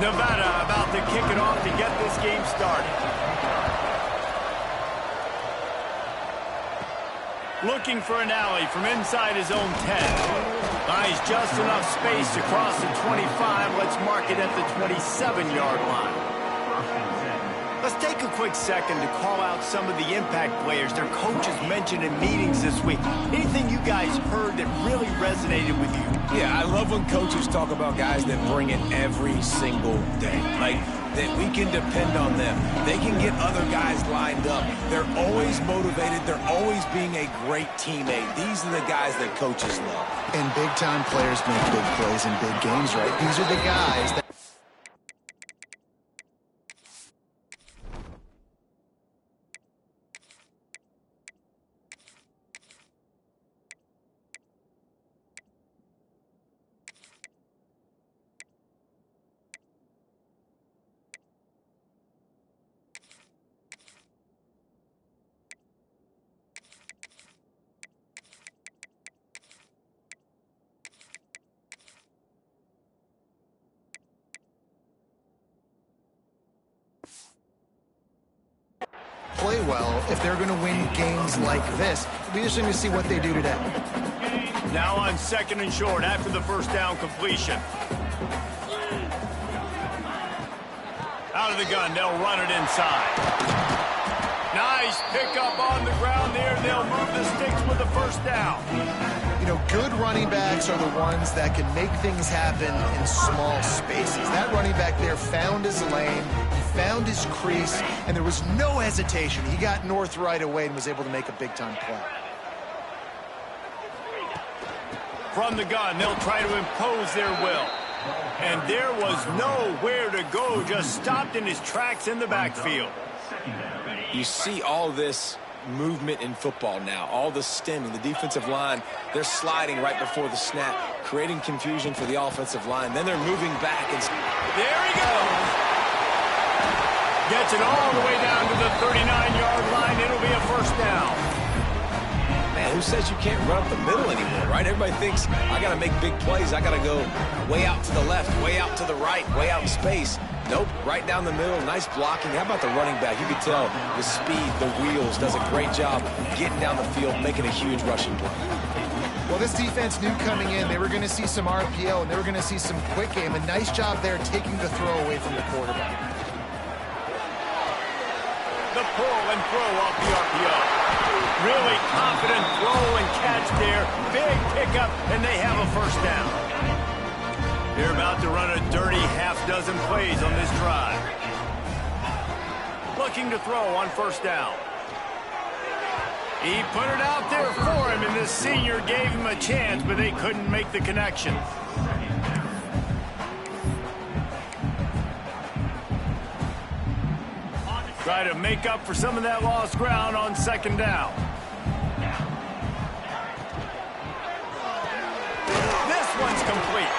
Nevada about to kick it off to get this game started. Looking for an alley from inside his own 10. Buys just enough space to cross the 25. Let's mark it at the 27-yard line. Let's take a quick second to call out some of the impact players their coaches mentioned in meetings this week. Anything you guys heard that really resonated with you? Yeah, I love when coaches talk about guys that bring it every single day. Like, that we can depend on them. They can get other guys lined up. They're always motivated. They're always being a great teammate. These are the guys that coaches love. And big-time players make big plays in big games, right? These are the guys that... play well if they're going to win games like this. It'll be interesting to see what they do today. Now on 2nd and short after the first down completion. Out of the gun, they'll run it inside. Nice pickup on the ground there. They'll move the sticks with the first down. You know, good running backs are the ones that can make things happen in small spaces. That running back there found his lane, he found his crease, and there was no hesitation. He got north right away and was able to make a big-time play. From the gun, they'll try to impose their will. And there was nowhere to go, just stopped in his tracks in the backfield. You see all this movement in football now, all the stemming, the defensive line, they're sliding right before the snap, creating confusion for the offensive line. Then they're moving back. And there he goes. Gets it all the way down to the 39-yard line. It'll be a first down. Man, who says you can't run up the middle anymore, right? Everybody thinks, I got to make big plays. I got to go way out to the left, way out to the right, way out in space. Nope, right down the middle, nice blocking. How about the running back? You can tell the speed, the wheels, does a great job getting down the field, making a huge rushing play. Well, this defense knew coming in they were going to see some RPO and they were going to see some quick game. A nice job there taking the throw away from the quarterback. The pull and throw off the RPO. Really confident throw and catch there. Big pickup, and they have a first down. They're about to run a dirty half-dozen plays on this drive. Looking to throw on first down. He put it out there for him, and the senior gave him a chance, but they couldn't make the connection. Try to make up for some of that lost ground on 2nd down. This one's complete.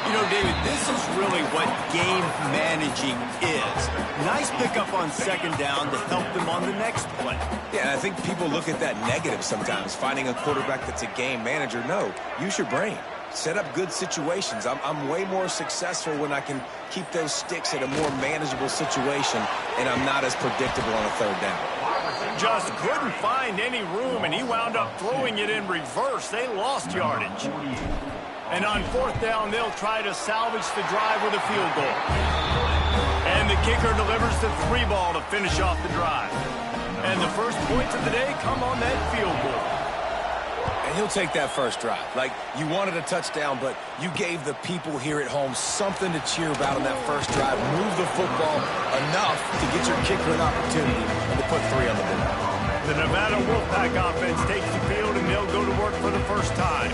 You know, David, this is really what game managing is. Nice pickup on 2nd down to help them on the next play. Yeah, I think people look at that negative sometimes, finding a quarterback that's a game manager. No, use your brain. Set up good situations. I'm way more successful when I can keep those sticks at a more manageable situation, and I'm not as predictable on a 3rd down. Just couldn't find any room, and he wound up throwing it in reverse. They lost yardage. And on 4th down, they'll try to salvage the drive with a field goal. And the kicker delivers the 3 ball to finish off the drive. And the first points of the day come on that field goal. And he'll take that first drive. Like, you wanted a touchdown, but you gave the people here at home something to cheer about on that first drive. Move the football enough to get your kicker an opportunity and to put 3 on the board. The Nevada Wolfpack offense takes the field, and they'll go to work for the first time.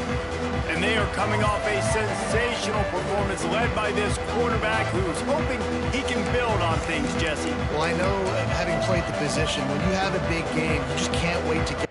And they are coming off a sensational performance led by this quarterback who's hoping he can build on things, Jesse. Well, I know, having played the position, when you have a big game, you just can't wait to get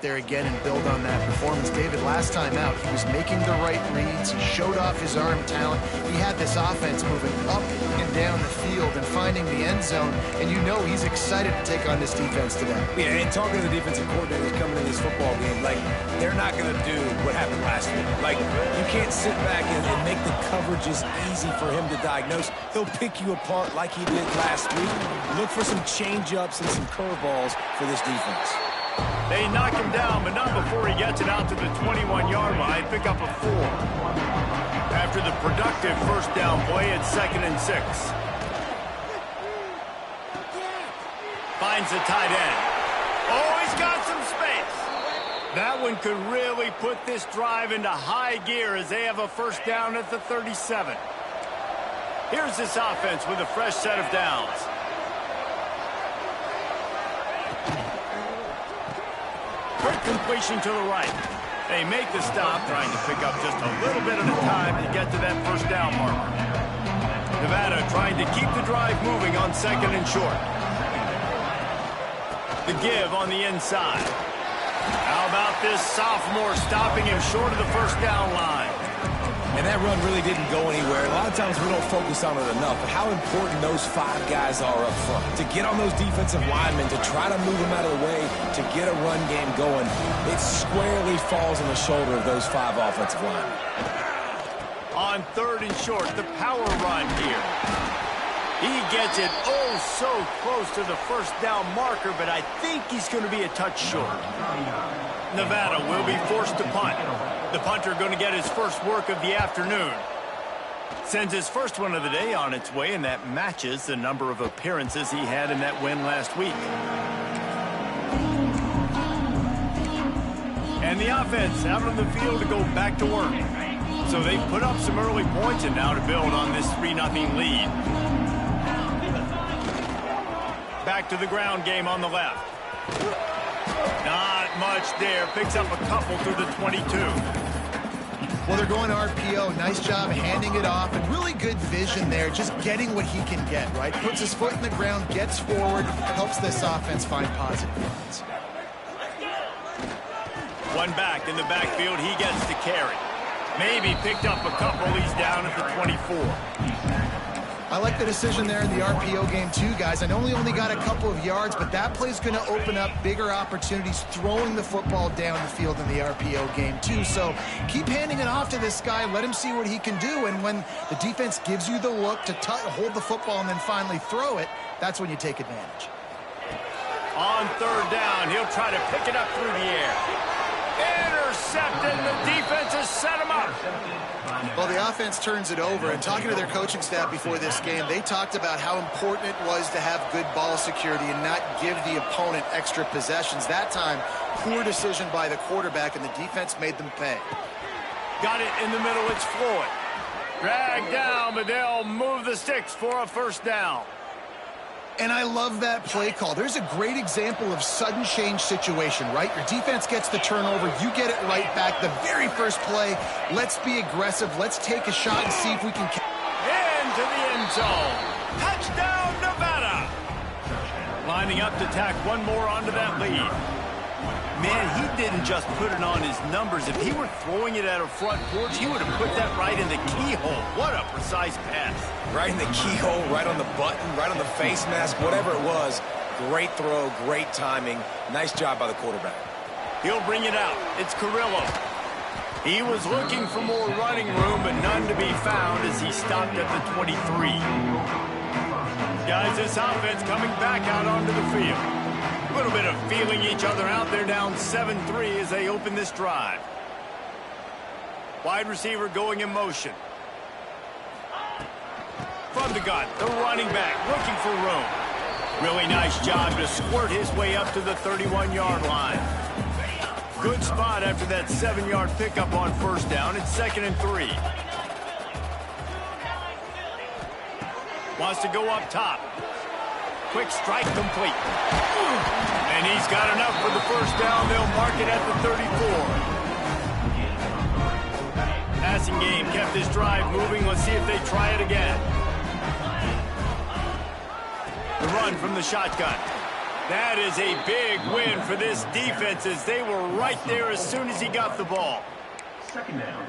there again and build on that performance. David, last time out, he was making the right reads. He showed off his arm talent. He had this offense moving up and down the field and finding the end zone, and you know he's excited to take on this defense today. Yeah, and talking to the defensive coordinators coming in this football game, like, they're not going to do what happened last week. Like, you can't sit back and make the coverages easy for him to diagnose. He'll pick you apart like he did last week. Look for some change-ups and some curveballs for this defense. They knock him down, but not before he gets it out to the 21-yard line. Pick up a 4. After the productive first down play, it's 2nd and 6. Finds the tight end. Oh, he's got some space. That one could really put this drive into high gear as they have a first down at the 37. Here's this offense with a fresh set of downs. Quick completion to the right. They make the stop, trying to pick up just a little bit at a time to get to that first down marker. Nevada trying to keep the drive moving on 2nd and short. The give on the inside. How about this sophomore stopping him short of the first down line? And that run really didn't go anywhere. A lot of times we don't focus on it enough, but how important those 5 guys are up front. To get on those defensive linemen, to try to move them out of the way, to get a run game going, it squarely falls on the shoulder of those 5 offensive linemen. On 3rd and short, the power run here. He gets it oh so close to the first down marker, but I think he's going to be a touch short. Nevada will be forced to punt. The punter going to get his first work of the afternoon. Sends his first one of the day on its way, and that matches the number of appearances he had in that win last week. And the offense out on the field to go back to work. So they put up some early points and now to build on this 3-0 lead. Back to the ground game on the left. Not much there. Picks up a couple through the 22. Well, they're going RPO. Nice job handing it off, and really good vision there, just getting what he can get, right? Puts his foot in the ground, gets forward, helps this offense find positive points. One back in the backfield. He gets to carry. Maybe picked up a couple. He's down at the 24. I like the decision there in the RPO game too, guys. I know he only got a couple of yards, but that play's going to open up bigger opportunities throwing the football down the field in the RPO game too. So keep handing it off to this guy. Let him see what he can do. And when the defense gives you the look to hold the football and then finally throw it, that's when you take advantage. On 3rd down, he'll try to pick it up through the air. Intercepted. The defense has set him up. Well, the offense turns it over, and talking to their coaching staff before this game, they talked about how important it was to have good ball security and not give the opponent extra possessions. That time, poor decision by the quarterback, and the defense made them pay. Got it in the middle. It's Floyd. Dragged down, but they'll move the sticks for a first down. And I love that play call. There's a great example of sudden change situation, right? Your defense gets the turnover. You get it right back. The very first play, let's be aggressive. Let's take a shot and see if we can... Into the end zone. Touchdown, Nevada. Lining up to tack one more onto that lead. Man, he didn't just put it on his numbers. If he were throwing it at a front porch, he would have put that right in the keyhole. What a precise pass. Right in the keyhole, right on the button, right on the face mask, whatever it was. Great throw, great timing. Nice job by the quarterback. He'll bring it out. It's Carrillo. He was looking for more running room, but none to be found as he stopped at the 23. Guys, this offense coming back out onto the field. A little bit of feeling each other out. They're down 7-3 as they open this drive. Wide receiver going in motion. From the gun, the running back looking for room. Really nice job to squirt his way up to the 31-yard line. Good spot after that 7-yard pickup on first down. It's 2nd and 3. Wants to go up top. Quick strike complete. And he's got enough for the first down. They'll mark it at the 34. Passing game kept this drive moving. Let's see if they try it again. The run from the shotgun. That is a big win for this defense as they were right there as soon as he got the ball.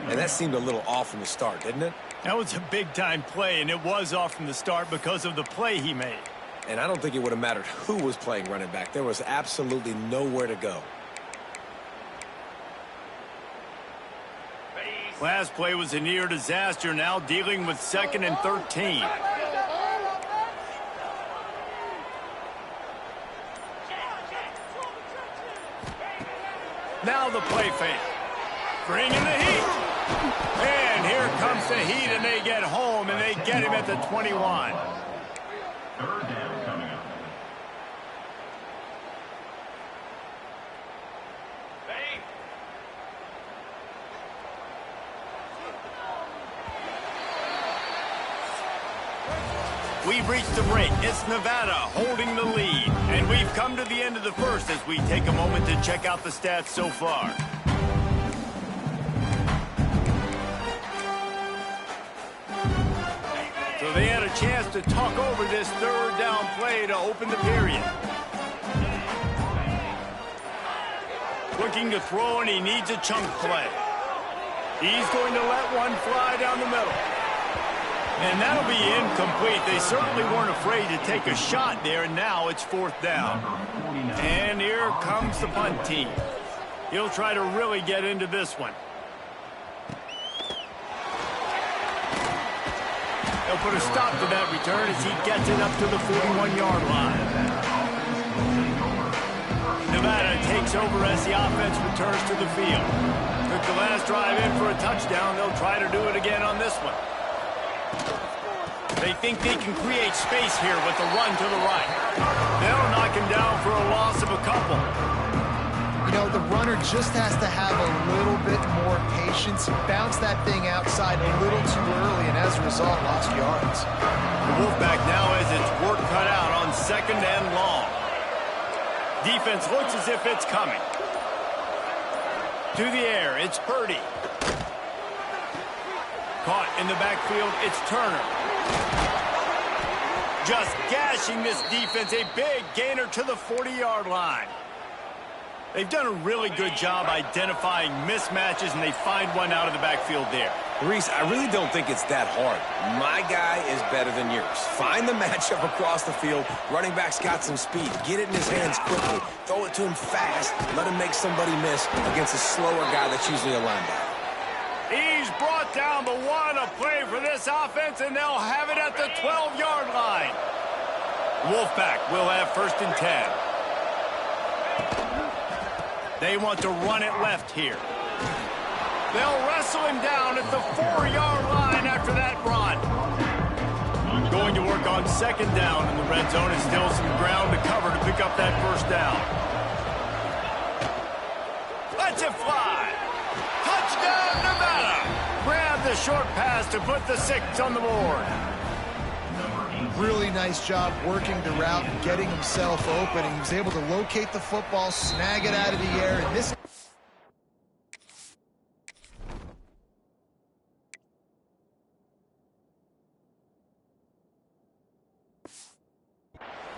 And that seemed a little off from the start, didn't it? That was a big-time play, and it was off from the start because of the play he made. And I don't think it would have mattered who was playing running back. There was absolutely nowhere to go. Last play was a near disaster, now dealing with 2nd and 13. Now the play fake. Bringing the heat. And here comes the heat, and they get home, and they get him at the 21. Third down coming up. We've reached the break. It's Nevada holding the lead. And we've come to the end of the first as we take a moment to check out the stats so far. So they had a chance to talk over this third down play to open the period. Looking to throw, and he needs a chunk play. He's going to let one fly down the middle. And that'll be incomplete. They certainly weren't afraid to take a shot there, and now it's 4th down. And here comes the punt team. He'll try to really get into this one. They'll put a stop to that return as he gets it up to the 41-yard line. Nevada takes over as the offense returns to the field. Took the last drive in for a touchdown. They'll try to do it again on this one. They think they can create space here with the run to the right. They'll knock him down for a loss of a couple. You know, the runner just has to have a little bit more patience. He bounced that thing outside a little too early, and as a result, lost yards. The Wolfpack now has its work cut out on 2nd and long. Defense looks as if it's coming. To the air, it's Purdy. Caught in the backfield, it's Turner. Just gashing this defense, a big gainer to the 40-yard line. They've done a really good job identifying mismatches, and they find one out of the backfield there. Reese, I really don't think it's that hard. My guy is better than yours. Find the matchup across the field. Running back's got some speed. Get it in his hands quickly. Throw it to him fast. Let him make somebody miss against a slower guy that's usually a linebacker. He's brought down the one, a play for this offense, and they'll have it at the 12-yard line. Wolfpack will have 1st and 10. They want to run it left here. They'll wrestle him down at the 4-yard line after that run. Going to work on 2nd down in the red zone, and still some ground to cover to pick up that 1st down. Let's it fly. Touchdown, Nevada! Grab the short pass to put the 6 on the board. Really nice job working the route and getting himself open. And he was able to locate the football, snag it out of the air, and this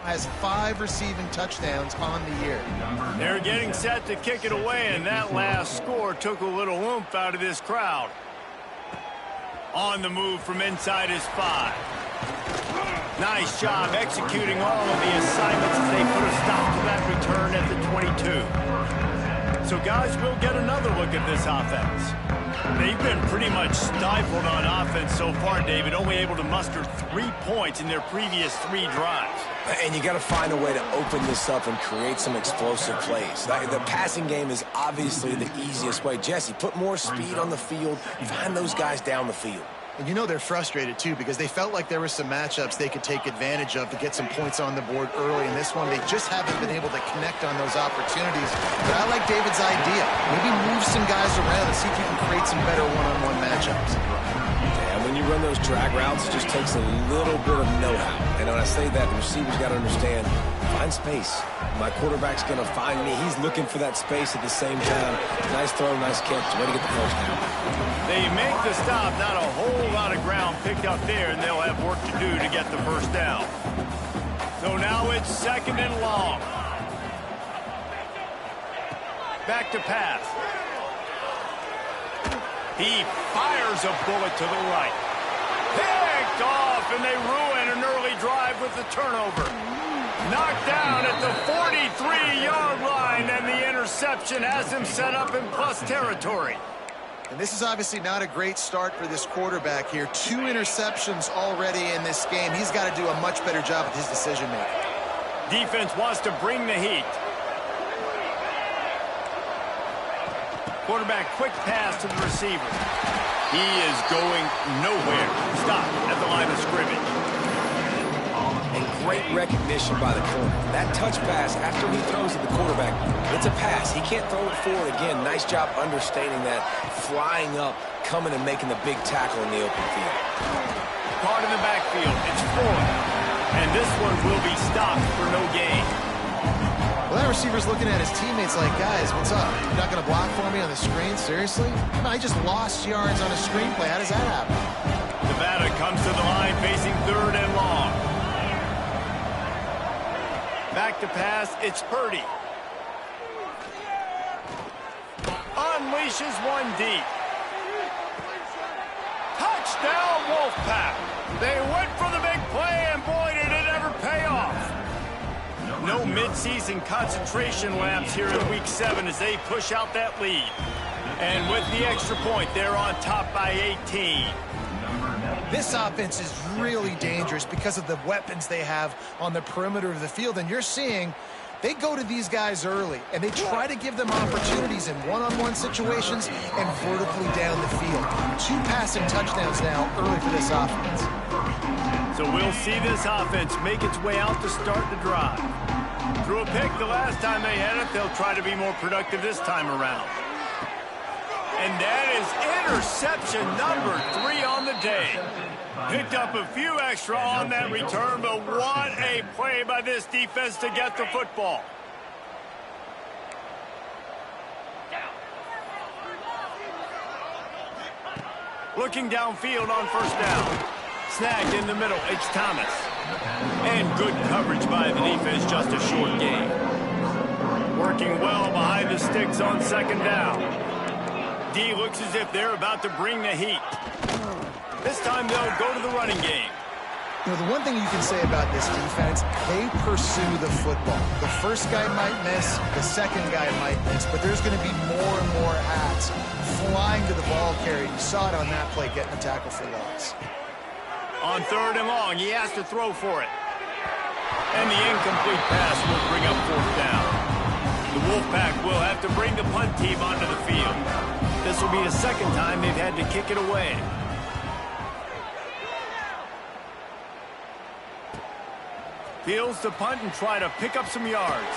has 5 receiving touchdowns on the year. They're getting set to kick it away, and that last score took a little oomph out of this crowd. On the move from inside his 5. Nice job executing all of the assignments as they put a stop to that return at the 22. So, guys, we'll get another look at this offense. They've been pretty much stifled on offense so far, David, only able to muster 3 points in their previous 3 drives. And you got to find a way to open this up and create some explosive plays. The passing game is obviously the easiest way. Jesse, put more speed on the field. Find those guys down the field. And you know they're frustrated, too, because they felt like there were some matchups they could take advantage of to get some points on the board early. In this one, they just haven't been able to connect on those opportunities. But I like David's idea. Maybe move some guys around and see if you can create some better one-on-one matchups. Yeah, when you run those drag routes, it just takes a little bit of know-how. And when I say that, the receiver's got to understand, find space. My quarterback's going to find me. He's looking for that space at the same time. Nice throw, nice catch. Way to get the first down. They make the stop, not a whole lot of ground picked up there, and they'll have work to do to get the 1st down. So now it's 2nd and long. Back to pass. He fires a bullet to the right. Picked off, and they ruin an early drive with the turnover. Knocked down at the 43-yard line, and the interception has him set up in plus territory. And this is obviously not a great start for this quarterback here. 2 interceptions already in this game. He's got to do a much better job with his decision-making. Defense wants to bring the heat. Quarterback, quick pass to the receiver. He is going nowhere. Stop at the line of scrimmage. And great recognition by the corner. That touch pass after he throws at the quarterback, it's a pass. He can't throw it forward again. Nice job understanding that, flying up, coming and making the big tackle in the open field. Caught in the backfield. It's Floyd. And this one will be stopped for no gain. Well, that receiver's looking at his teammates like, guys, what's up? You're not going to block for me on the screen? Seriously? I just lost yards on a screenplay. How does that happen? Nevada comes to the line facing 3rd and long. Back to pass, it's Purdy. Unleashes one deep. Touchdown, Wolfpack. They went for the big play, and boy, did it ever pay off. No mid-season concentration laps here in Week 7 as they push out that lead. And with the extra point, they're on top by 18. This offense is really dangerous because of the weapons they have on the perimeter of the field. And you're seeing they go to these guys early, and they try to give them opportunities in one-on-one situations and vertically down the field. 2 passing touchdowns now early for this offense. So we'll see this offense make its way out to start the drive. Threw a pick the last time they had it. They'll try to be more productive this time around. And that is interception number 3 on the day. Picked up a few extra on that return, but what a play by this defense to get the football. Looking downfield on 1st down. Snagged in the middle, it's Thomas. And good coverage by the defense, just a short gain. Working well behind the sticks on 2nd down. D looks as if they're about to bring the heat. This time they'll go to the running game. You know, the one thing you can say about this defense, they pursue the football. The first guy might miss, the second guy might miss, but there's going to be more and more hats flying to the ball carrier. You saw it on that play, getting a tackle for loss. On 3rd and long, he has to throw for it. And the incomplete pass will bring up 4th down. The Wolfpack will have to bring the punt team onto the field. This will be the 2nd time they've had to kick it away. Fields to punt and try to pick up some yards.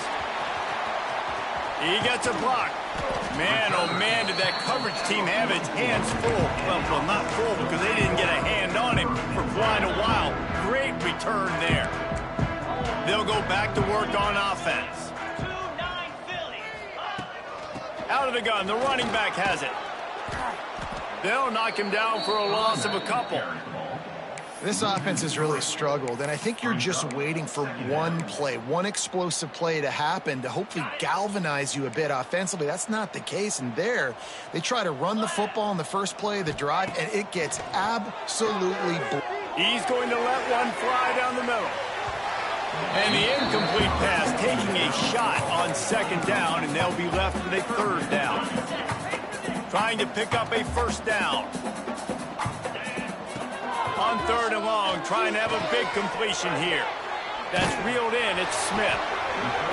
He gets a block. Man, oh man, did that coverage team have its hands full. Well, not full because they didn't get a hand on him for quite a while. Great return there. They'll go back to work on offense. Out of the gun, the running back has it. They'll knock him down for a loss of a couple. This offense has really struggled, and I think you're just waiting for one play, one explosive play to happen to hopefully galvanize you a bit offensively. That's not the case, and there, they try to run the football in the first play of the drive, and it gets absolutely... He's going to let one fly down the middle. And the incomplete pass taking a shot on 2nd down, and they'll be left with a 3rd down. Trying to pick up a 1st down. On 3rd and long, trying to have a big completion here. That's reeled in, it's Smith.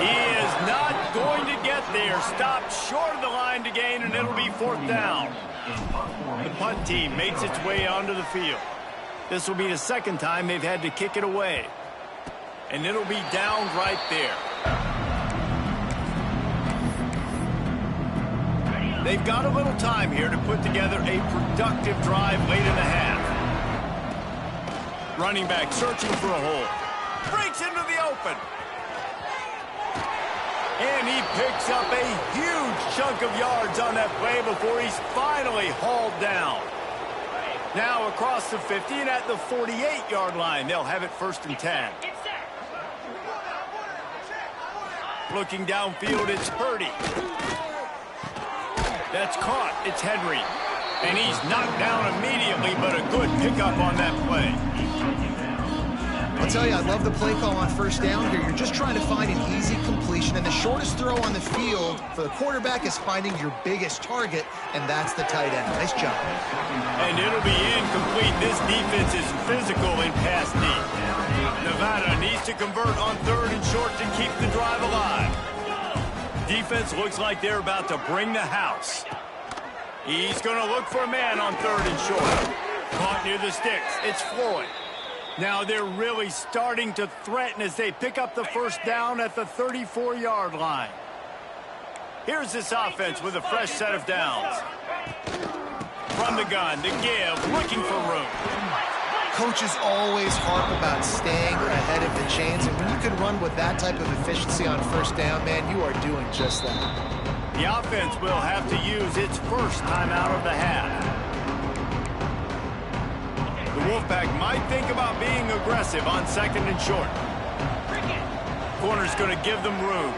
He is not going to get there. Stopped short of the line to gain, and it'll be 4th down. The punt team makes its way onto the field. This will be the 2nd time they've had to kick it away. And it'll be down right there. They've got a little time here to put together a productive drive late in the half. Running back searching for a hole. Breaks into the open. And he picks up a huge chunk of yards on that play before he's finally hauled down. Now across the 50 and at the 48-yard line, they'll have it 1st and 10. Looking downfield, it's Purdy. That's caught. It's Henry. And he's knocked down immediately, but a good pickup on that play. I'll tell you, I love the play call on first down here. You're just trying to find an easy completion, and the shortest throw on the field for the quarterback is finding your biggest target, and that's the tight end. Nice job. And it'll be incomplete. This defense is physical in pass deep. Nevada needs to convert on 3rd and short to keep the drive alive. Defense looks like they're about to bring the house. He's going to look for a man on 3rd and short. Caught near the sticks. It's Floyd. Now they're really starting to threaten as they pick up the first down at the 34-yard line. Here's this offense with a fresh set of downs. From the gun to give, looking for room. Coaches always harp about staying ahead of the chains, and when you can run with that type of efficiency on first down, man, you are doing just that. The offense will have to use its first timeout of the half. The Wolfpack might think about being aggressive on 2nd and short. Corner's going to give them room.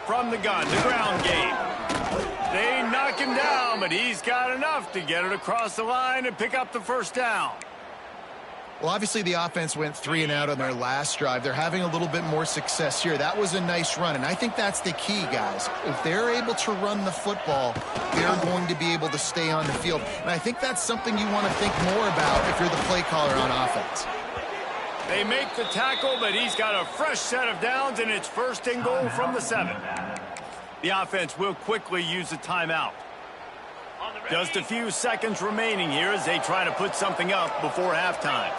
From the gun, the ground game. They knock him down, but he's got enough to get it across the line and pick up the first down. Well, obviously the offense went 3 and out on their last drive. They're having a little bit more success here. That was a nice run, and I think that's the key, guys. If they're able to run the football, they're going to be able to stay on the field. And I think that's something you want to think more about if you're the play caller on offense. They make the tackle, but he's got a fresh set of downs, and it's 1st and goal from the 7. The offense will quickly use a timeout. Just a few seconds remaining here as they try to put something up before halftime.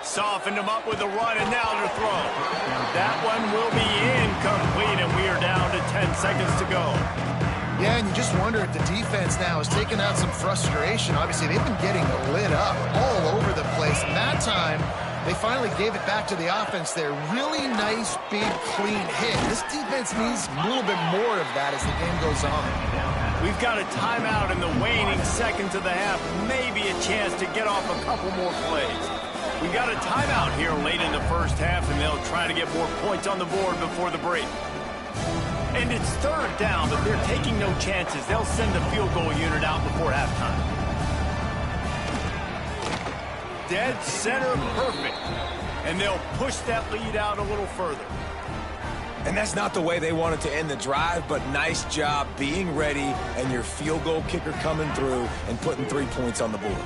Softened him up with a run, and now to throw. That one will be incomplete, and we are down to 10 seconds to go. Yeah, and you just wonder if the defense now has taken out some frustration. Obviously, they've been getting lit up all over the place. And that time, they finally gave it back to the offense there. Really nice, big, clean hit. This defense needs a little bit more of that as the game goes on. We've got a timeout in the waning seconds of the half. Maybe a chance to get off a couple more plays. We got a timeout here late in the first half, and they'll try to get more points on the board before the break. And it's 3rd down, but they're taking no chances. They'll send the field goal unit out before halftime. Dead center perfect. And they'll push that lead out a little further. And that's not the way they wanted to end the drive, but nice job being ready and your field goal kicker coming through and putting 3 points on the board.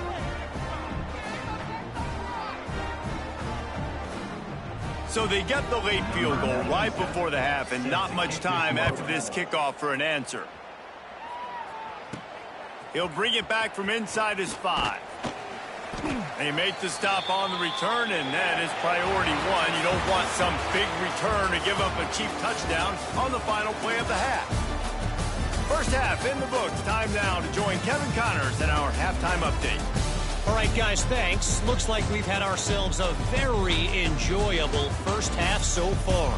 So they get the late field goal right before the half, and not much time after this kickoff for an answer. He'll bring it back from inside his 5. They make the stop on the return, and that is priority 1. You don't want some big return to give up a cheap touchdown on the final play of the half. First half in the books. Time now to join Kevin Connors in our halftime update. All right, guys, thanks. Looks like we've had ourselves a very enjoyable first half so far.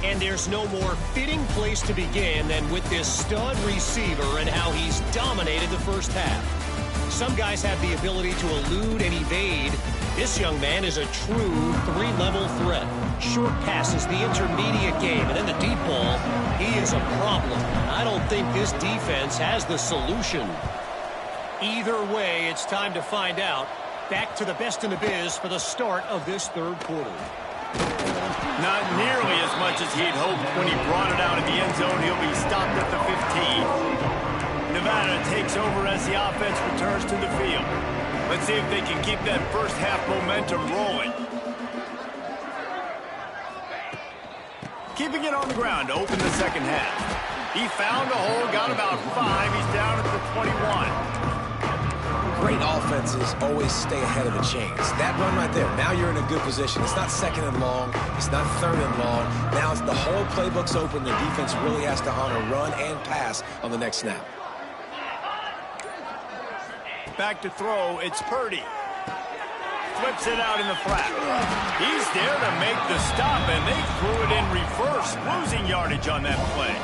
And there's no more fitting place to begin than with this stud receiver and how he's dominated the first half. Some guys have the ability to elude and evade. This young man is a true 3-level threat. Short passes, the intermediate game, and then the deep ball. He is a problem. I don't think this defense has the solution. Either way, it's time to find out. Back to the best in the biz for the start of this 3rd quarter. Not nearly as much as he'd hoped when he brought it out in the end zone. He'll be stopped at the 15. Nevada takes over as the offense returns to the field. Let's see if they can keep that first half momentum rolling. Keeping it on the ground to open the second half. He found a hole, got about 5. He's down at the 21. Great offenses always stay ahead of the chains. That run right there, now you're in a good position. It's not 2nd and long. It's not 3rd and long. Now the whole playbook's open. The defense really has to honor run and pass on the next snap. Back to throw, it's Purdy. Flips it out in the flat. He's there to make the stop, and they threw it in reverse, losing yardage on that play.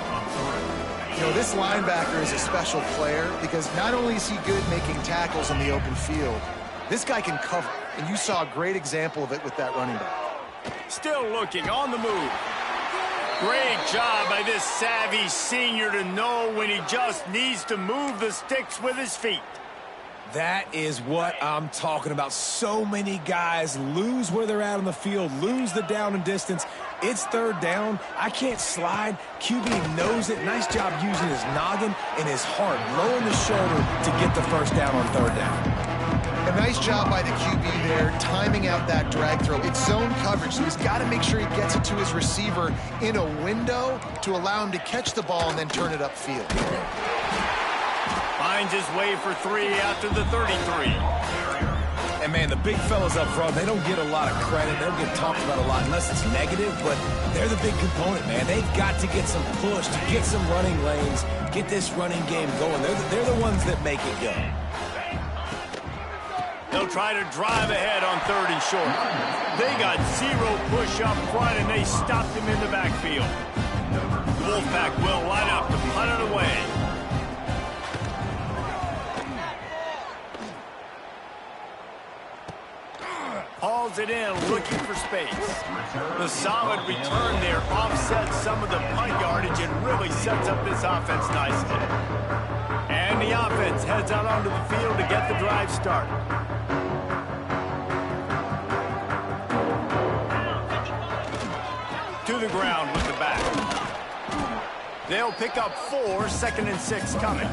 You know, this linebacker is a special player because not only is he good making tackles in the open field, this guy can cover, and you saw a great example of it with that running back. Still looking on the move. Great job by this savvy senior to know when he just needs to move the sticks with his feet. That is what I'm talking about. So many guys lose where they're at on the field, lose the down and distance. It's third down. I can't slide. QB knows it. Nice job using his noggin and his heart, lowering the shoulder to get the first down on third down. A nice job by the QB there, timing out that drag throw. It's zone coverage, so he's got to make sure he gets it to his receiver in a window to allow him to catch the ball and then turn it upfield. Finds his way for 3 after the 33. And, man, the big fellas up front, they don't get a lot of credit. They don't get talked about a lot unless it's negative, but they're the big component, man. They've got to get some push, to get some running lanes, get this running game going. They're the ones that make it go. They'll try to drive ahead on 3rd and short. They got 0 push up front, and they stopped him in the backfield. The Wolfpack will line up to punt it away. Hauls it in, looking for space. The solid return there offsets some of the punt yardage and really sets up this offense nicely. And the offense heads out onto the field to get the drive started. To the ground with the back. They'll pick up 4, 2nd and 6 coming.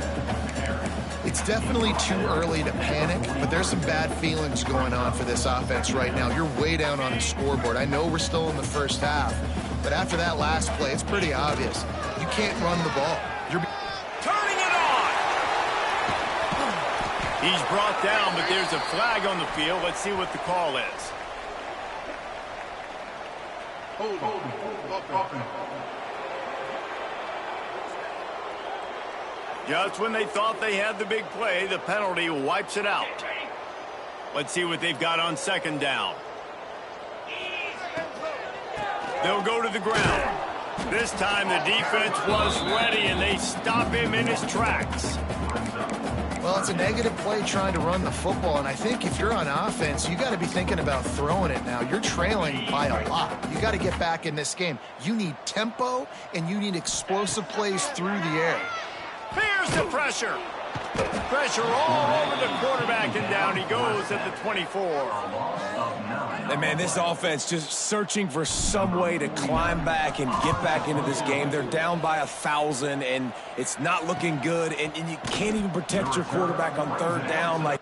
It's definitely too early to panic, but there's some bad feelings going on for this offense right now. You're way down on the scoreboard. I know we're still in the first half, but after that last play, it's pretty obvious. You can't run the ball. You're turning it on! He's brought down, but there's a flag on the field. Let's see what the call is. Hold. Just when they thought they had the big play, the penalty wipes it out. Let's see what they've got on 2nd down. They'll go to the ground. This time the defense was ready, and they stop him in his tracks. Well, it's a negative play trying to run the football, and I think if you're on offense, you got to be thinking about throwing it now. You're trailing by a lot. You got to get back in this game. You need tempo, and you need explosive plays through the air. Here's the pressure. Pressure all over the quarterback, and down he goes at the 24. And, man, this offense just searching for some way to climb back and get back into this game. They're down by 1,000, and it's not looking good, and you can't even protect your quarterback on 3rd down. Like,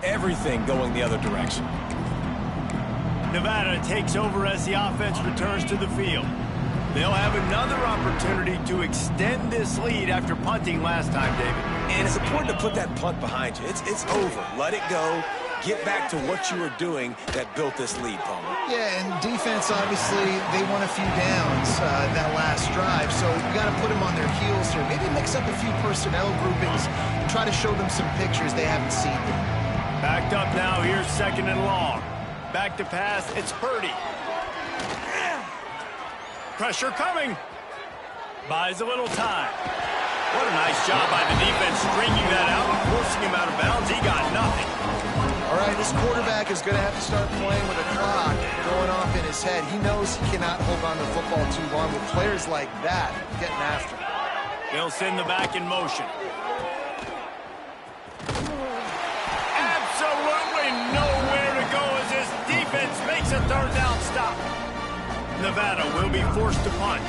everything going the other direction. Nevada takes over as the offense returns to the field. They'll have another opportunity to extend this lead after punting last time, David. And it's important to put that punt behind you. It's over. Let it go. Get back to what you were doing that built this lead, Palmer. Yeah, and defense, obviously, they won a few downs that last drive, so you got to put them on their heels here. Maybe mix up a few personnel groupings and try to show them some pictures they haven't seen yet. Backed up now, here's 2nd and long. Back to pass, it's Purdy. Pressure coming. Buys a little time. What a nice job by the defense stringing that out and forcing him out of bounds. He got nothing. All right, this quarterback is going to have to start playing with a clock going off in his head. He knows he cannot hold on to the football too long with players like that getting after him. They'll send the back in motion. Absolutely nowhere to go as this defense makes a 3rd down stop. Nevada will be forced to punt.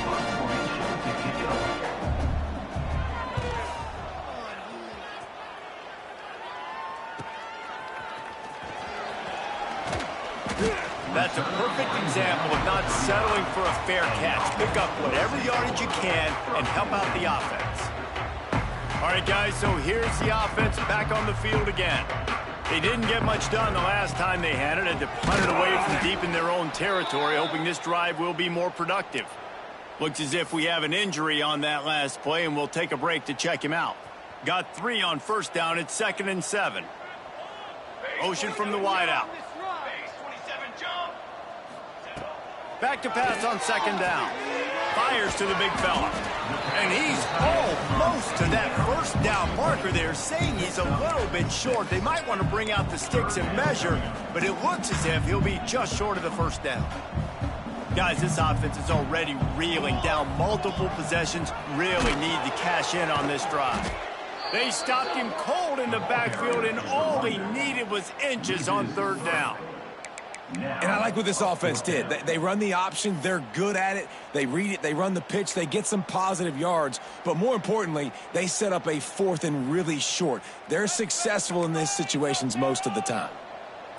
That's a perfect example of not settling for a fair catch. Pick up whatever yardage you can and help out the offense. All right, guys, so here's the offense back on the field again. They didn't get much done the last time they had it, and to punt it away from deep in their own territory, hoping this drive will be more productive. Looks as if we have an injury on that last play, and we'll take a break to check him out. Got 3 on 1st down. It's 2nd and 7. Motion from the wideout. Back to pass on 2nd down. fires to the big fella. And he's almost to that first down marker there, saying he's a little bit short. They might want to bring out the sticks and measure, but it looks as if he'll be just short of the first down. Guys, this offense is already reeling down multiple possessions. Really need to cash in on this drive. They stopped him cold in the backfield, and all he needed was inches on third down. And I like what this offense did. They run the option. They're good at it. They read it. They run the pitch. They get some positive yards. But more importantly, they set up a fourth and really short. They're successful in these situations most of the time.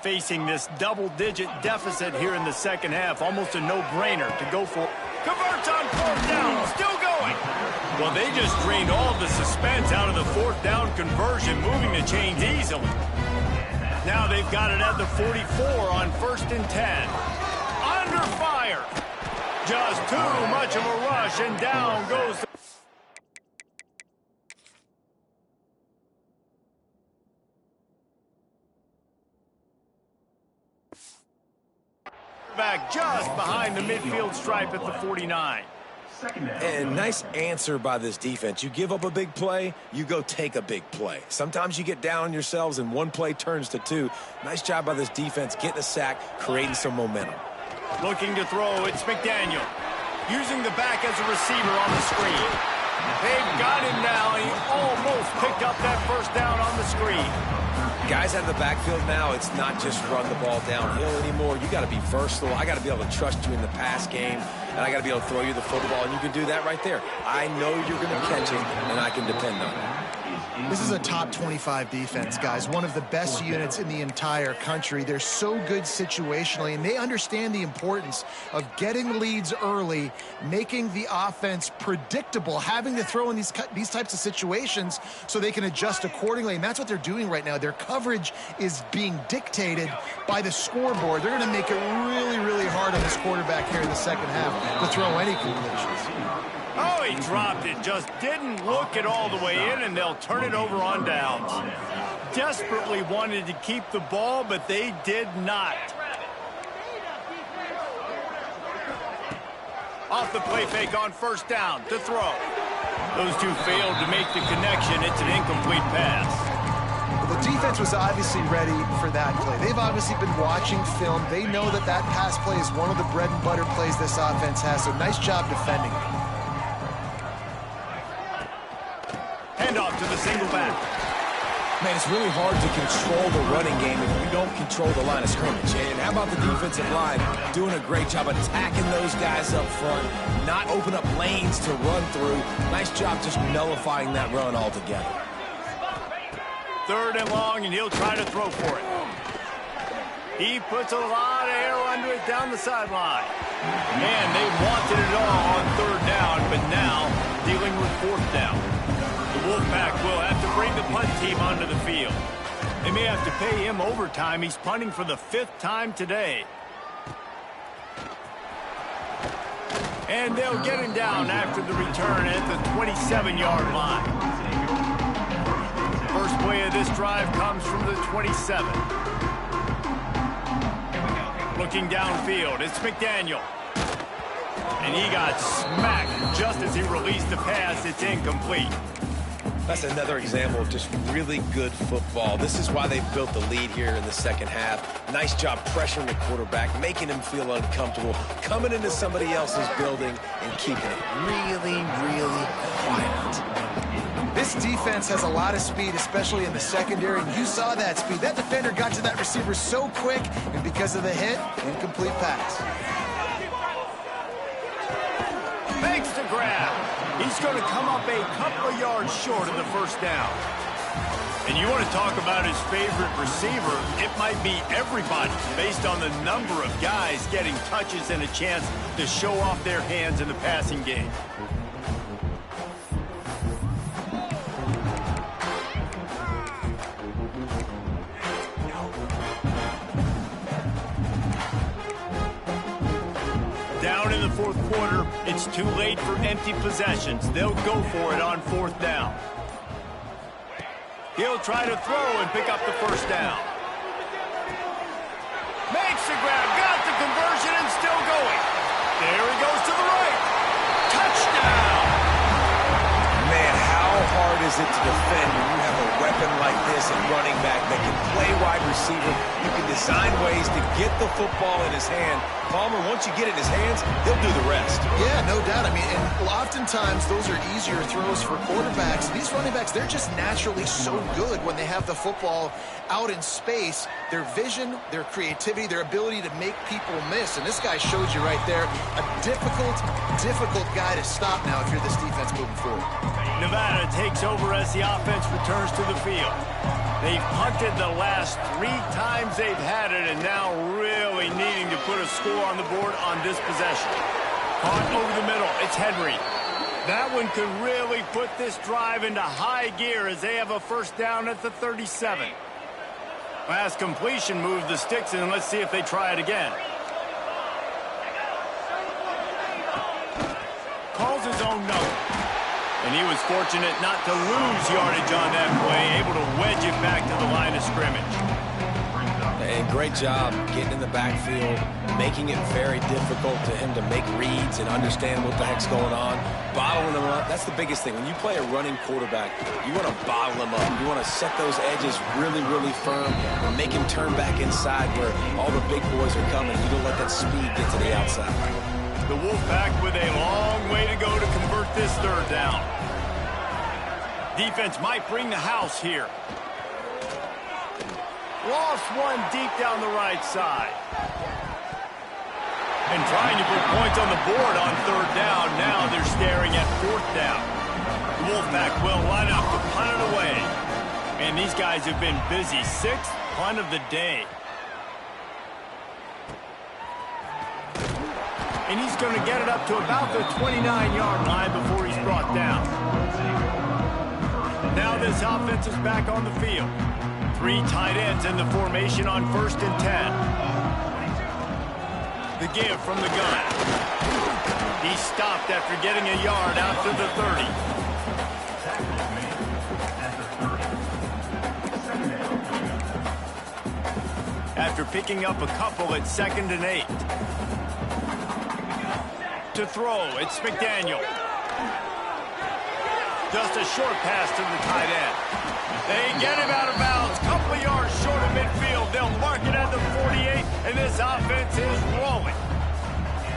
Facing this double-digit deficit here in the second half, almost a no-brainer to go for. Converts on fourth down, still going. Well, they just drained all the suspense out of the fourth down conversion, moving the chains easily. Now they've got it at the 44 on 1st and 10. Under fire. Just too much of a rush, and down goes the back just behind the midfield stripe at the 49. And nice answer by this defense. You give up a big play, you go take a big play. Sometimes you get down on yourselves and one play turns to two. Nice job by this defense getting a sack, creating some momentum. Looking to throw, it's McDaniel. Using the back as a receiver on the screen. They've got him now, and he almost picked up that first down on the screen. Guys out of the backfield now, it's not just run the ball downhill anymore. You got to be versatile. I got to be able to trust you in the pass game, and I got to be able to throw you the football, and you can do that right there. I know you're going to catch it, and I can depend on it. This is a top 25 defense, guys. One of the best units in the entire country. They're so good situationally, and they understand the importance of getting leads early, making the offense predictable, having to throw in these types of situations so they can adjust accordingly, and that's what they're doing right now. Their coverage is being dictated by the scoreboard. They're going to make it really, really hard on this quarterback here in the second half to throw any completions. Oh, he dropped it. Just didn't look it all the way in, and they'll turn it over on downs. Desperately wanted to keep the ball, but they did not. Off the play fake on first down to throw. Those two failed to make the connection. It's an incomplete pass. The defense was obviously ready for that play. They've obviously been watching film. They know that that pass play is one of the bread and butter plays this offense has, so nice job defending it. Handoff to the single back. Man, it's really hard to control the running game if you don't control the line of scrimmage. And how about the defensive line doing a great job attacking those guys up front, not open up lanes to run through. Nice job just nullifying that run altogether. 3rd and long, and he'll try to throw for it. He puts a lot of air under it down the sideline. Man, they wanted it all on 3rd down, but now dealing with 4th down. The Wolfpack will have to bring the punt team onto the field. They may have to pay him overtime. He's punting for the 5th time today. And they'll get him down after the return at the 27-yard line. First play of this drive comes from the 27. Looking downfield, it's McDaniel. And he got smacked just as he released the pass. It's incomplete. That's another example of just really good football. This is why they built the lead here in the second half. Nice job pressuring the quarterback, making him feel uncomfortable, coming into somebody else's building and keeping it really, really quiet. This defense has a lot of speed, especially in the secondary, and you saw that speed. That defender got to that receiver so quick, and because of the hit, incomplete pass. Makes the grab. He's going to come up a couple of yards short of the first down. And you want to talk about his favorite receiver, it might be everybody based on the number of guys getting touches and a chance to show off their hands in the passing game. Down in the 4th quarter, it's too late for empty possessions. They'll go for it on 4th down. He'll try to throw and pick up the first down. Makes the grab, got the conversion, and still going. There he goes to the right. is it to defend when you have a weapon like this at running back that can play wide receiver? You can design ways to get the football in his hand. Palmer, once you get it in his hands, he'll do the rest. Yeah, no doubt. I mean, and oftentimes those are easier throws for quarterbacks. These running backs, they're just naturally so good when they have the football out in space. Their vision, their creativity, their ability to make people miss. And this guy showed you right there, a difficult guy to stop now if you're this defense moving forward. Nevada takes over as the offense returns to the field. They've punted the last 3 times they've had it, and now really needing to put a score on the board on this possession. Caught over the middle. It's Henry. That one could really put this drive into high gear as they have a first down at the 37. Last completion moved the sticks, and let's see if they try it again. Calls his own number. And he was fortunate not to lose yardage on that play, able to wedge it back to the line of scrimmage. And great job getting in the backfield, making it very difficult to him to make reads and understand what the heck's going on. Bottling them up, that's the biggest thing. When you play a running quarterback, you want to bottle them up. You want to set those edges really, really firm and make him turn back inside where all the big boys are coming. You don't let that speed get to the outside. The Wolfpack with a long way to go to convert this third down. Defense might bring the house here. Lost one deep down the right side. And trying to put points on the board on third down. Now they're staring at fourth down. The Wolfpack will line up to punt it away. And these guys have been busy. 6th punt of the day. And he's going to get it up to about the 29-yard line before he's brought down. Now this offense is back on the field. 3 tight ends in the formation on 1st and 10. The give from the gun. He stopped after getting a yard out to the 30. After picking up a couple at 2nd and 8. To throw, it's McDaniel. Just a short pass to the tight end. They get him out of bounds, couple of yards short of midfield. They'll mark it at the 48, and this offense is rolling.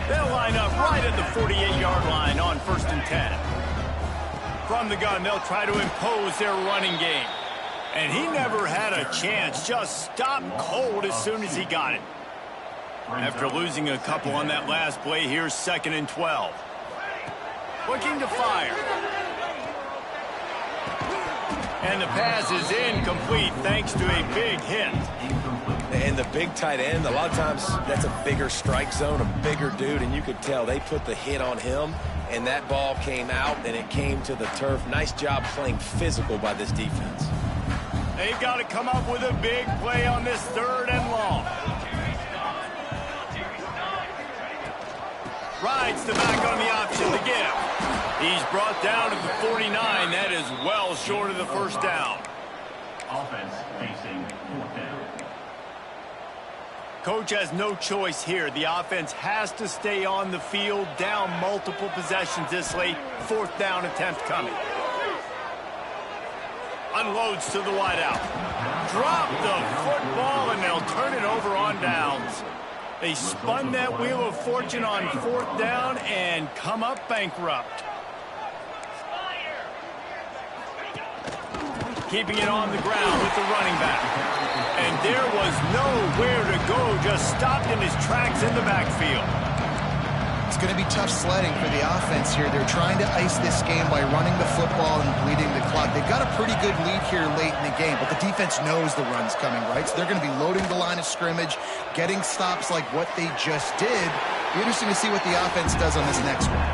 They'll line up right at the 48-yard line on 1st and 10. From the gun, they'll try to impose their running game. And he never had a chance, just stopped cold as soon as he got it. After losing a couple on that last play, here's 2nd and 12. Looking to fire. And the pass is incomplete thanks to a big hit. And the big tight end, a lot of times that's a bigger strike zone, a bigger dude, and you could tell they put the hit on him, and that ball came out, and it came to the turf. Nice job playing physical by this defense. They've got to come up with a big play on this 3rd and long. Rides the back on the option to give. He's brought down at the 49. That is well short of the first down. Offense facing 4th down. Coach has no choice here. The offense has to stay on the field, down multiple possessions this late. 4th down attempt coming. Unloads to the wideout. Drop the football, and they'll turn it over on downs. They spun that wheel of fortune on 4th down and come up bankrupt. Keeping it on the ground with the running back. And there was nowhere to go, just stopped in his tracks in the backfield. It's going to be tough sledding for the offense here. They're trying to ice this game by running the football and bleeding the clock. They've got a pretty good lead here late in the game, but the defense knows the run's coming, right? So they're going to be loading the line of scrimmage, getting stops like what they just did. Be interesting to see what the offense does on this next one.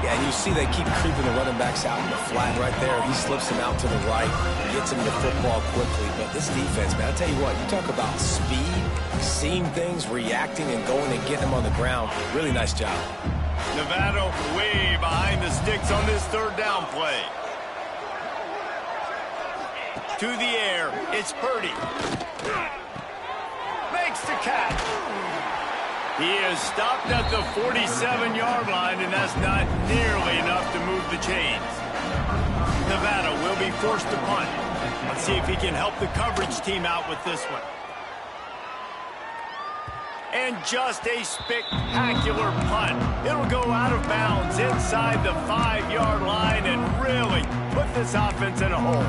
Yeah, and you see they keep creeping the running backs out in the flat right there. He slips him out to the right, gets him the football quickly. But this defense, man, I tell you what, you talk about speed, seeing things, reacting, and going and getting them on the ground. Really nice job. Nevada way behind the sticks on this 3rd down play. To the air, it's Purdy. Makes the catch. He is stopped at the 47-yard line, and that's not nearly enough to move the chains. Nevada will be forced to punt. Let's see if he can help the coverage team out with this one. And just a spectacular punt. It'll go out of bounds inside the 5-yard line and really put this offense in a hole.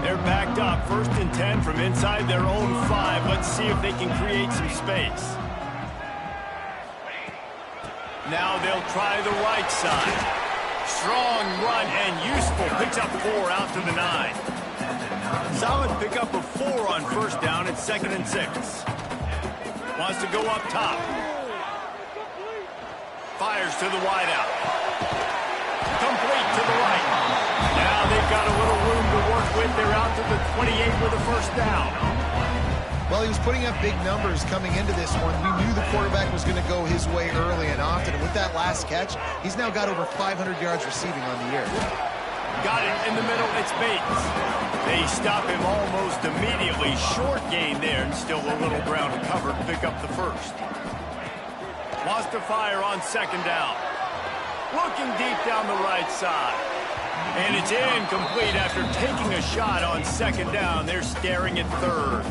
They're backed up, 1st and 10 from inside their own 5. Let's see if they can create some space. Now they'll try the right side. Strong run and useful. Picks up 4 out to the 9. Solid pickup of 4 on 1st down. It's 2nd and 6. Wants to go up top. Fires to the wideout. Complete to the right. Now they've got a little room to work with. They're out to the 28 with a 1st down. Well, he was putting up big numbers coming into this one. We knew the quarterback was going to go his way early and often. And with that last catch, he's now got over 500 yards receiving on the year. Got it in the middle. It's Bates. They stop him almost immediately. Short gain there and still a little ground to cover to pick up the 1st. Wants to fire on 2nd down. Looking deep down the right side. And it's incomplete after taking a shot on 2nd down. They're staring at 3rd.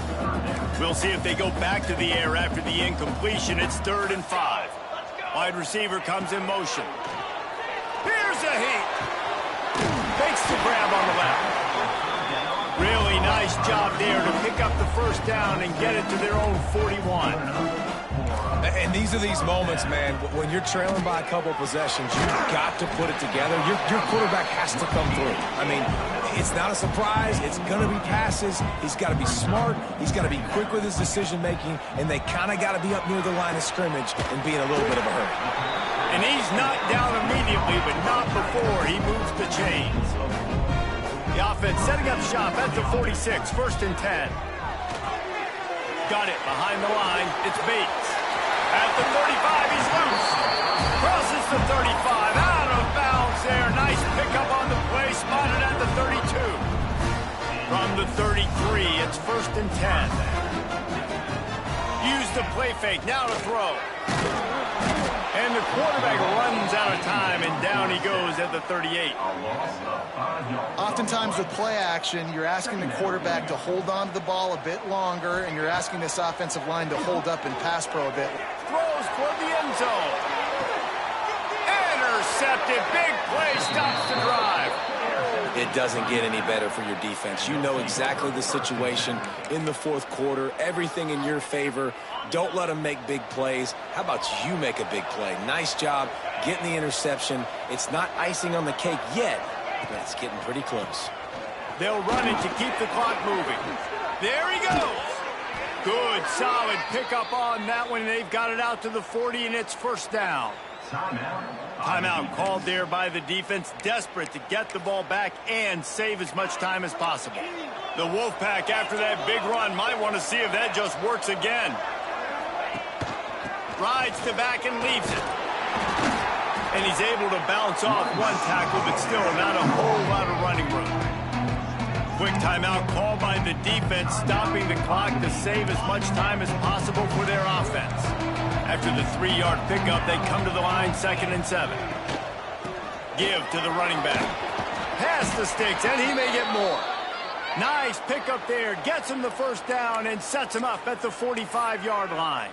We'll see if they go back to the air after the incompletion. It's 3rd and 5. Wide receiver comes in motion. Here's a heat. Fakes the grab on the left. Really nice job there to pick up the 1st down and get it to their own 41. And these are these moments, man, when you're trailing by a couple possessions, you've got to put it together. Your quarterback has to come through. I mean, it's not a surprise. It's going to be passes. He's got to be smart. He's got to be quick with his decision-making, and they kind of got to be up near the line of scrimmage and be in a little bit of a hurry. And he's not down immediately, but not before he moves the chains. The offense setting up shop at the 46, 1st and 10. Got it behind the line. It's Bates. At the 35, he's loose. Crosses the 35, out of bounds there. Nice pickup on the play, spotted at the 32. From the 33, it's 1st and 10. Use the play fake, now to throw. And the quarterback runs out of time, and down he goes at the 38. Oftentimes with play action, you're asking the quarterback to hold on to the ball a bit longer, and you're asking this offensive line to hold up in pass pro a bit. Throws toward the end zone. Intercepted. Big play, stops the drive. It doesn't get any better for your defense. You know exactly the situation in the 4th quarter. Everything in your favor. Don't let them make big plays. How about you make a big play? Nice job getting the interception. It's not icing on the cake yet, but it's getting pretty close. They'll run it to keep the clock moving. There he goes. Good, solid pickup on that one. They've got it out to the 40, and it's 1st down. Timeout called there by the defense, desperate to get the ball back and save as much time as possible. The Wolfpack, after that big run, might want to see if that just works again. Rides to back and leaves it. And he's able to bounce off one tackle, but still not a whole lot of running room. Quick timeout called by the defense, stopping the clock to save as much time as possible for their offense. After the 3-yard pickup, they come to the line, 2nd and 7. Give to the running back. Pass the sticks, and he may get more. Nice pickup there, gets him the 1st down, and sets him up at the 45-yard line.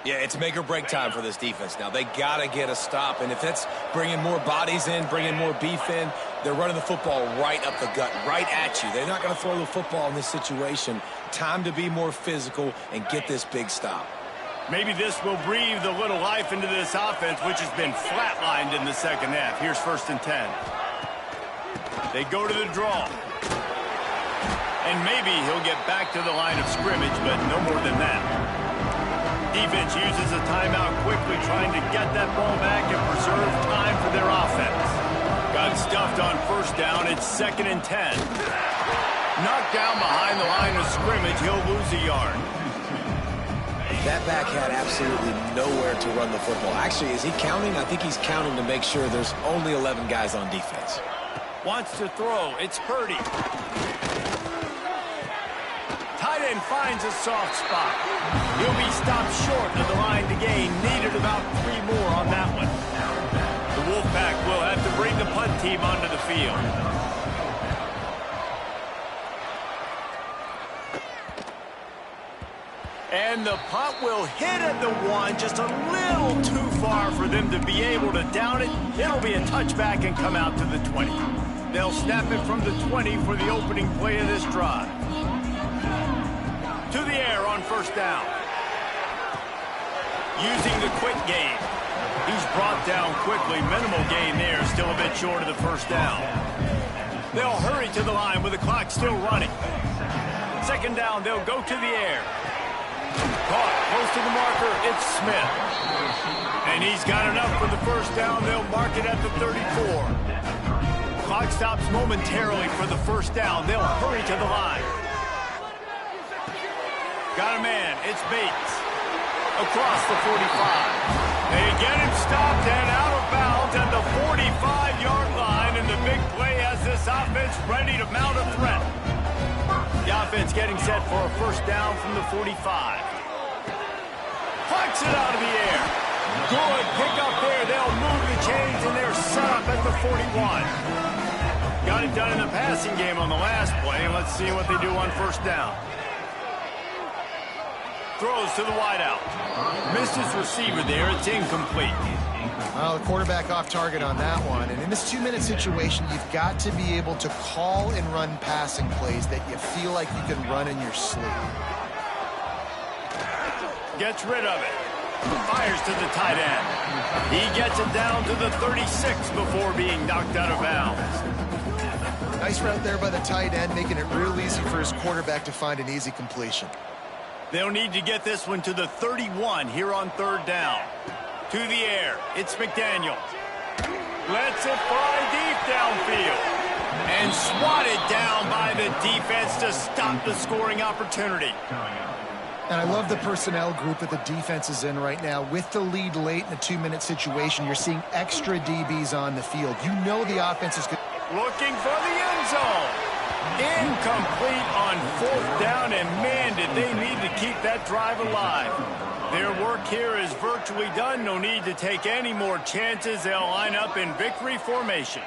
Yeah, it's make or break time for this defense now. They got to get a stop, and if it's bringing more bodies in, bringing more beef in, they're running the football right up the gut, right at you. They're not going to throw the football in this situation. Time to be more physical and get this big stop. Maybe this will breathe a little life into this offense, which has been flatlined in the 2nd half. Here's 1st and 10. They go to the draw. And maybe he'll get back to the line of scrimmage, but no more than that. Defense uses a timeout quickly, trying to get that ball back and preserve time for their offense. Got stuffed on 1st down. It's 2nd and 10. Knocked down behind the line of scrimmage. He'll lose a yard. That back had absolutely nowhere to run the football. Actually, is he counting? I think he's counting to make sure there's only 11 guys on defense. Wants to throw. It's Purdy. Tight end finds a soft spot. He'll be stopped short of the line to gain. Needed about 3 more on that one. halfback will have to bring the punt team onto the field. And the punt will hit at the 1, just a little too far for them to be able to down it. It'll be a touchback and come out to the 20. They'll snap it from the 20 for the opening play of this drive. To the air on first down. Using the quick game. He's brought down quickly. Minimal gain there, still a bit short of the first down. They'll hurry to the line with the clock still running. Second down, they'll go to the air. Caught close to the marker, it's Smith. And he's got enough for the first down. They'll mark it at the 34. Clock stops momentarily for the first down. They'll hurry to the line. Got a man, it's Bates. Across the 45. They get him stopped and out of bounds at the 45-yard line. And the big play has this offense ready to mount a threat. The offense getting set for a first down from the 45. Plucks it out of the air. Good pick up there. They'll move the chains, and they're set up at the 41. Got it done in the passing game on the last play, and let's see what they do on first down. Throws to the wideout. Missed his receiver there. It's incomplete. Well, the quarterback off target on that one. And in this 2-minute situation, you've got to be able to call and run passing plays that you feel like you can run in your sleep. Gets rid of it. Fires to the tight end. He gets it down to the 36 before being knocked out of bounds. Nice route there by the tight end, making it real easy for his quarterback to find an easy completion. They'll need to get this one to the 31 here on third down. To the air, it's McDaniel. Lets it fly deep downfield. And swatted down by the defense to stop the scoring opportunity. And I love the personnel group that the defense is in right now. With the lead late in a 2-minute situation, you're seeing extra DBs on the field. You know the offense is good. Looking for the end zone. Incomplete on fourth down, and man, did they need to keep that drive alive. Their work here is virtually done. No need to take any more chances. They'll line up in victory formation.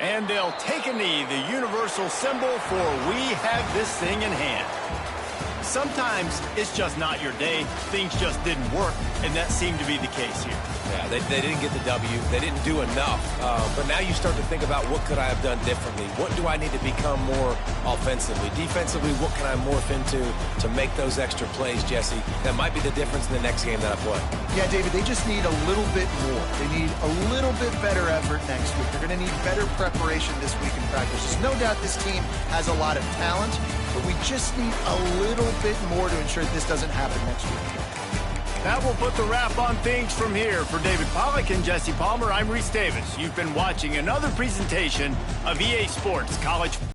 And they'll take a knee, the universal symbol for we have this thing in hand. Sometimes it's just not your day. Things just didn't work, and that seemed to be the case here. Yeah, they didn't get the W. They didn't do enough. But now you start to think about what could I have done differently? What do I need to become more offensively? Defensively, what can I morph into to make those extra plays, Jesse? That might be the difference in the next game that I play. Yeah, David, they just need a little bit more. They need a little bit better effort next week. They're going to need better preparation this week in practice. There's no doubt this team has a lot of talent, but we just need a little bit more to ensure this doesn't happen next week. That will put the wrap on things from here. For David Pollack and Jesse Palmer, I'm Reese Davis. You've been watching another presentation of EA Sports College